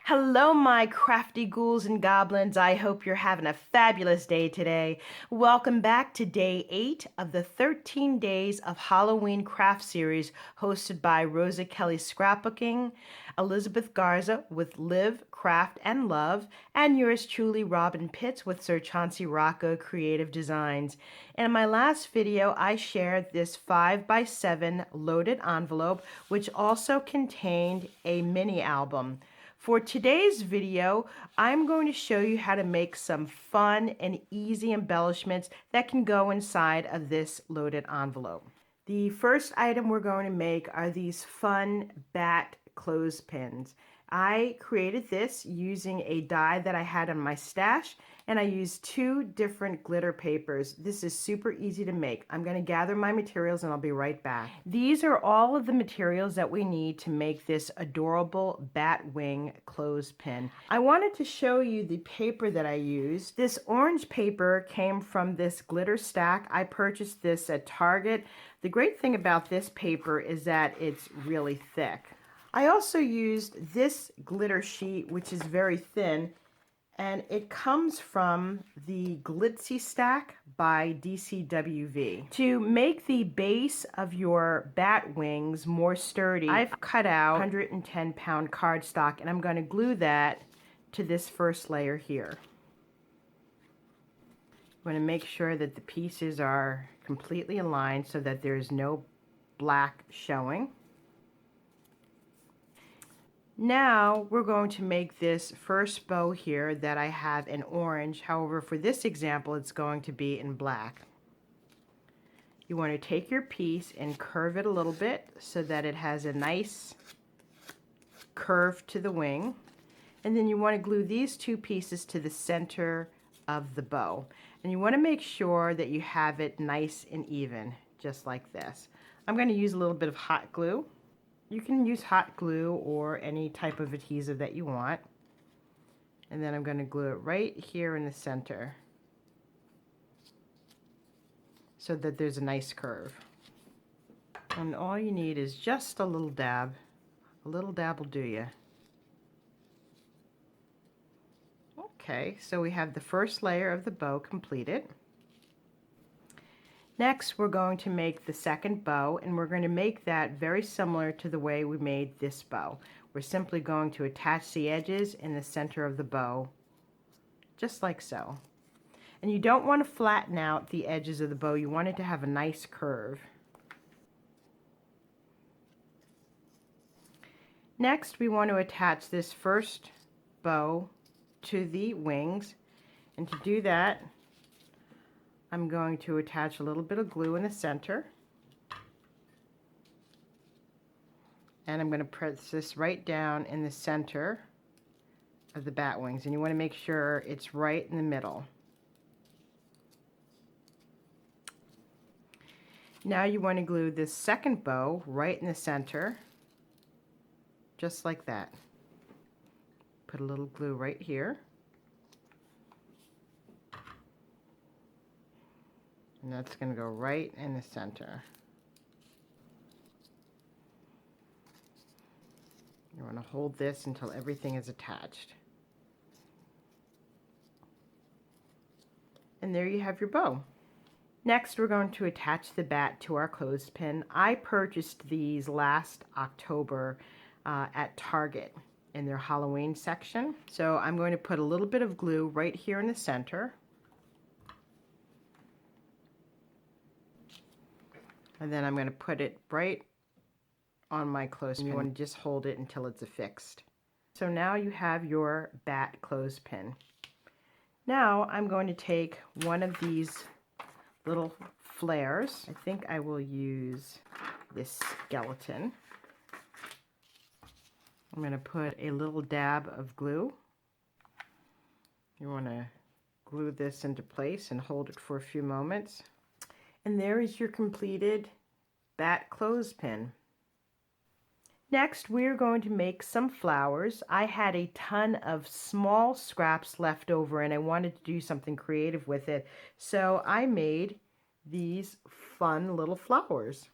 Hello, my crafty ghouls and goblins. I hope you're having a fabulous day today. Welcome back to day 8 of the 13 Days of Halloween Craft Series hosted by Rosa Kelly Scrapbooking, Elizabeth Garza with Live, Craft, and Love, and yours truly, Robyn Pitts with Sir Chauncey Rocco Creative Designs. In my last video, I shared this 5x7 loaded envelope, which also contained a mini album. For today's video, I'm going to show you how to make some fun and easy embellishments that can go inside of this loaded envelope. The first item we're going to make are these fun bat clothespins. I created this using a die that I had in my stash, and I used 2 different glitter papers. This is super easy to make. I'm going to gather my materials and I'll be right back. These are all of the materials that we need to make this adorable bat wing clothespin. I wanted to show you the paper that I used. This orange paper came from this glitter stack. I purchased this at Target. The great thing about this paper is that it's really thick. I also used this glitter sheet, which is very thin, and it comes from the Glitzy Stack by DCWV. To make the base of your bat wings more sturdy, I've cut out 110-pound cardstock, and I'm going to glue that to this first layer here. I'm going to make sure that the pieces are completely aligned so that there's no black showing. Now we're going to make this first bow here that I have in orange. However, for this example, it's going to be in black. You want to take your piece and curve it a little bit so that it has a nice curve to the wing. And then you want to glue these 2 pieces to the center of the bow. And you want to make sure that you have it nice and even, just like this. I'm going to use a little bit of hot glue. You can use hot glue or any type of adhesive that you want. And then I'm going to glue it right here in the center so that there's a nice curve. And all you need is just a little dab. A little dab will do you. Okay, so we have the first layer of the bow completed. Next, we're going to make the second bow, and we're going to make that very similar to the way we made this bow. We're simply going to attach the edges in the center of the bow, just like so. And you don't want to flatten out the edges of the bow. You want it to have a nice curve. Next, we want to attach this first bow to the wings, and to do that, I'm going to attach a little bit of glue in the center, and I'm going to press this right down in the center of the bat wings, and you want to make sure it's right in the middle. Now you want to glue this second bow right in the center, just like that. Put a little glue right here. And that's going to go right in the center. You want to hold this until everything is attached. And there you have your bow. Next, we're going to attach the bat to our clothespin. I purchased these last October at Target in their Halloween section. So I'm going to put a little bit of glue right here in the center. And then I'm going to put it right on my clothespin. You want to just hold it until it's affixed. So now you have your bat clothespin. Now I'm going to take one of these little flares. I think I will use this skeleton. I'm going to put a little dab of glue. You want to glue this into place and hold it for a few moments. And there is your completed bat clothespin. Next, we're going to make some flowers. I had a ton of small scraps left over and I wanted to do something creative with it. So I made these fun little flowers.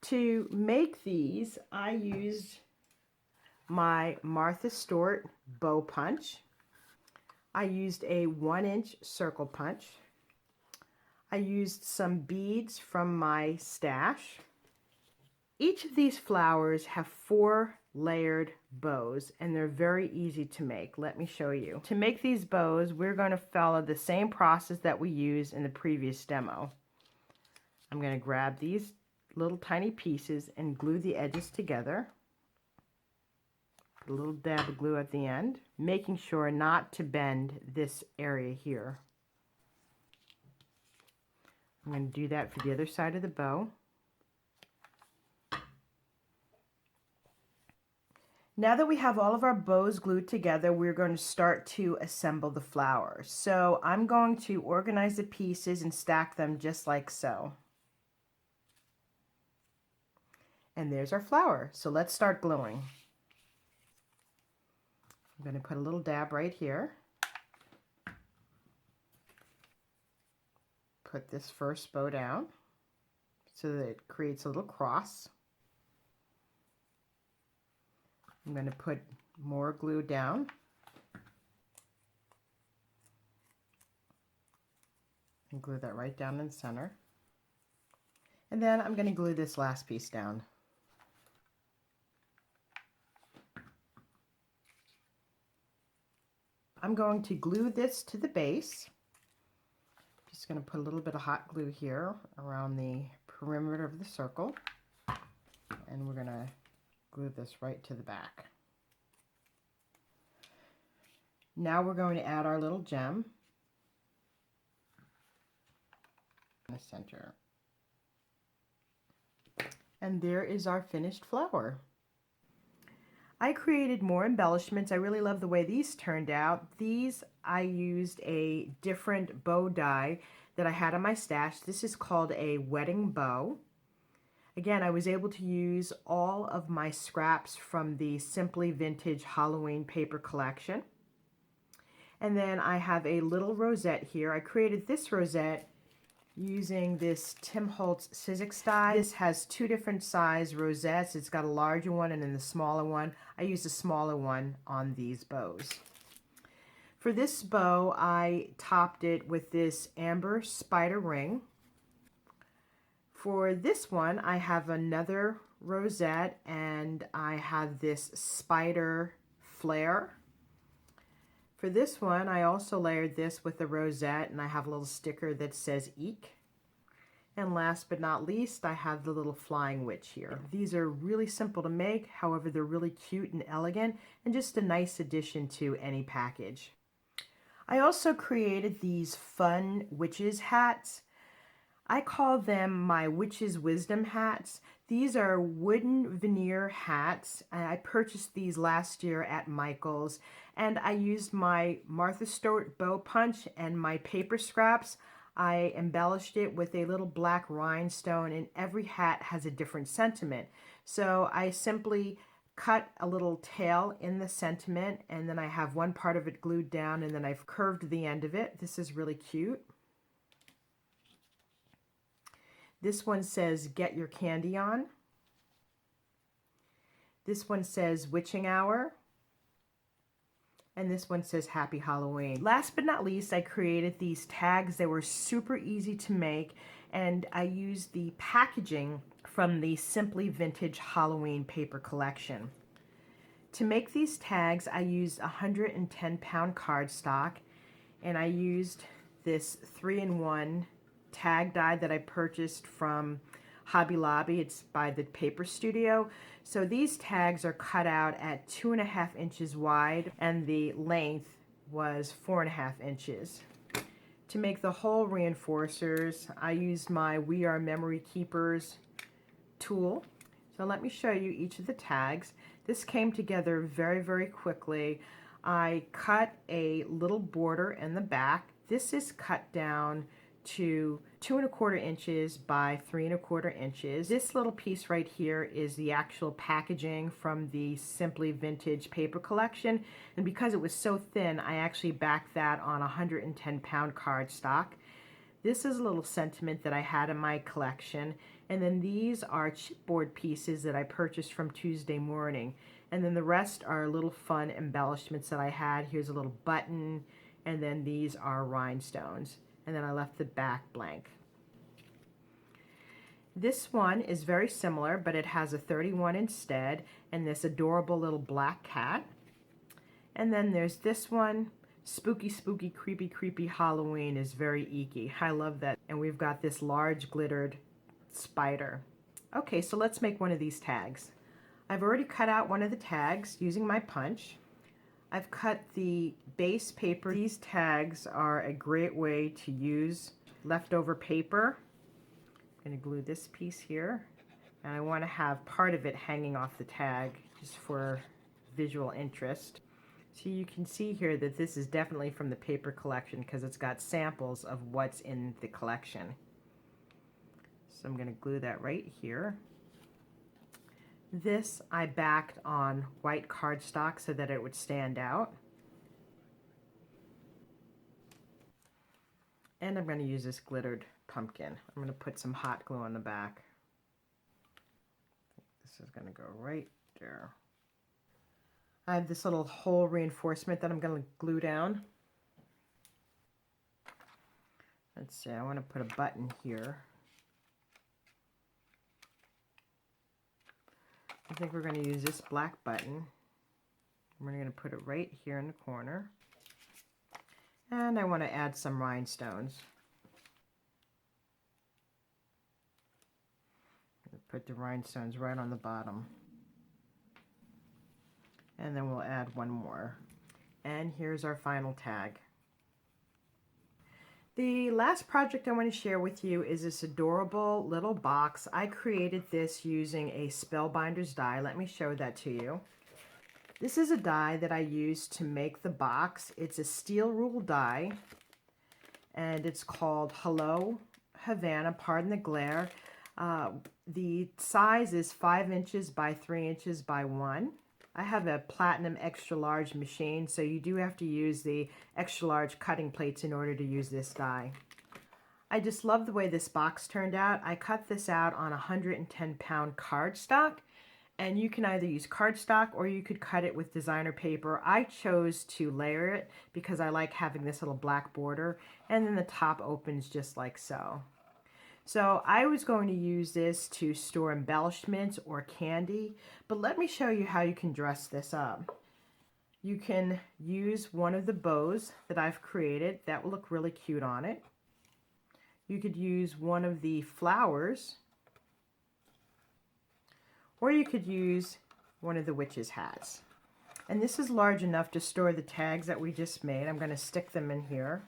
To make these, I used my Martha Stewart bow punch. I used a 1-inch circle punch. I used some beads from my stash. Each of these flowers have 4 layered bows, and they're very easy to make. Let me show you. To make these bows, we're going to follow the same process that we used in the previous demo. I'm going to grab these little tiny pieces and glue the edges together. Put a little dab of glue at the end, making sure not to bend this area here. I'm going to do that for the other side of the bow. Now that we have all of our bows glued together, we're going to start to assemble the flowers. So I'm going to organize the pieces and stack them just like so. And there's our flower. So let's start gluing. I'm going to put a little dab right here. Put this first bow down so that it creates a little cross. I'm going to put more glue down. And glue that right down in the center. And then I'm going to glue this last piece down. I'm going to glue this to the base. Just going to put a little bit of hot glue here around the perimeter of the circle. And we're going to glue this right to the back. Now we're going to add our little gem in the center. And there is our finished flower. I created more embellishments. I really love the way these turned out. These, I used a different bow die that I had on my stash. This is called a wedding bow. Again, I was able to use all of my scraps from the Simply Vintage Halloween paper collection. And then I have a little rosette here. I created this rosette using this Tim Holtz Sizzix die. This has 2 different size rosettes. It's got a larger one and then the smaller one. I used a smaller one on these bows. For this bow, I topped it with this amber spider ring. For this one, I have another rosette and I have this spider flare. For this one, I also layered this with a rosette and I have a little sticker that says Eek. And last but not least, I have the little flying witch here. These are really simple to make, however, they're really cute and elegant and just a nice addition to any package. I also created these fun witches hats. I call them my Witch's Wisdom hats. These are wooden veneer hats. I purchased these last year at Michael's, and I used my Martha Stewart bow punch and my paper scraps. I embellished it with a little black rhinestone, and every hat has a different sentiment. So I simply cut a little tail in the sentiment, and then I have one part of it glued down, and then I've curved the end of it. This is really cute. This one says, "Get your candy on." This one says, "Witching hour." And this one says, "Happy Halloween." Last but not least, I created these tags. They were super easy to make, and I used the packaging from the Simply Vintage Halloween paper collection. To make these tags, I used 110-pound cardstock, and I used this 3-in-1 tag die that I purchased from Hobby Lobby. It's by the Paper Studio. So these tags are cut out at 2.5 inches wide, and the length was 4.5 inches. To make the whole reinforcers, I used my We Are Memory Keepers tool. So let me show you each of the tags. This came together very, very quickly. I cut a little border in the back. This is cut down to 2¼ inches by 3¼ inches. This little piece right here is the actual packaging from the Simply Vintage paper collection, and because it was so thin, I actually backed that on 110-pound cardstock. This is a little sentiment that I had in my collection, And then these are chipboard pieces that I purchased from Tuesday Morning. And then the rest are little fun embellishments that I had. Here's a little button, and then these are rhinestones. And then I left the back blank. This one is very similar, but it has a 31 instead, and this adorable little black cat. And then there's this one, spooky, spooky, creepy, creepy Halloween is very eeky. I love that. And we've got this large glittered spider. Okay, so let's make one of these tags. I've already cut out one of the tags using my punch. I've cut the base paper. These tags are a great way to use leftover paper. I'm going to glue this piece here, and I want to have part of it hanging off the tag just for visual interest. So you can see here that this is definitely from the paper collection because it's got samples of what's in the collection. So I'm going to glue that right here. This I backed on white cardstock so that it would stand out. And I'm going to use this glittered pumpkin. I'm going to put some hot glue on the back. This is going to go right there. I have this little hole reinforcement that I'm going to glue down. Let's see, I want to put a button here. I think we're going to use this black button. We're going to put it right here in the corner. And I want to add some rhinestones. Put the rhinestones right on the bottom. And then we'll add one more. And here's our final tag. The last project I want to share with you is this adorable little box. I created this using a Spellbinders die. Let me show that to you. This is a die that I used to make the box. It's a steel rule die, and it's called Hello Havana, Pardon the Glare. The size is 5 inches by 3 inches by 1. I have a platinum extra large machine, so you do have to use the extra large cutting plates in order to use this die. I just love the way this box turned out. I cut this out on 110-pound cardstock, and you can either use cardstock or you could cut it with designer paper. I chose to layer it because I like having this little black border, and then the top opens just like so. So I was going to use this to store embellishments or candy, but let me show you how you can dress this up. You can use one of the bows that I've created. That will look really cute on it. You could use one of the flowers, or you could use one of the witch's hats. And this is large enough to store the tags that we just made. I'm going to stick them in here.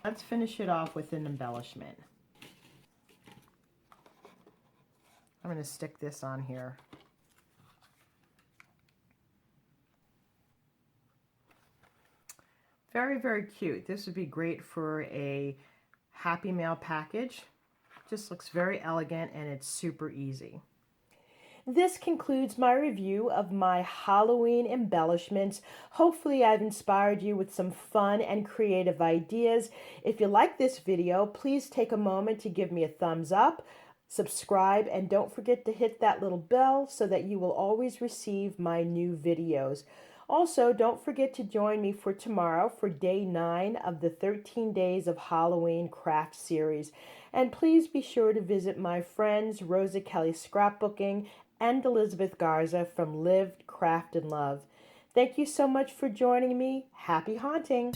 Let's finish it off with an embellishment. I'm going to stick this on here. Very, very cute. This would be great for a Happy Mail package. Just looks very elegant and it's super easy. This concludes my review of my Halloween embellishments. Hopefully I've inspired you with some fun and creative ideas. If you like this video, please take a moment to give me a thumbs up, subscribe, and don't forget to hit that little bell so that you will always receive my new videos. Also, don't forget to join me for tomorrow for day 9 of the 13 Days of Halloween Craft Series. And please be sure to visit my friends Rosa Kelly Scrapbooking and Elizabeth Garza from Lived, Craft, and Love. Thank you so much for joining me. Happy haunting!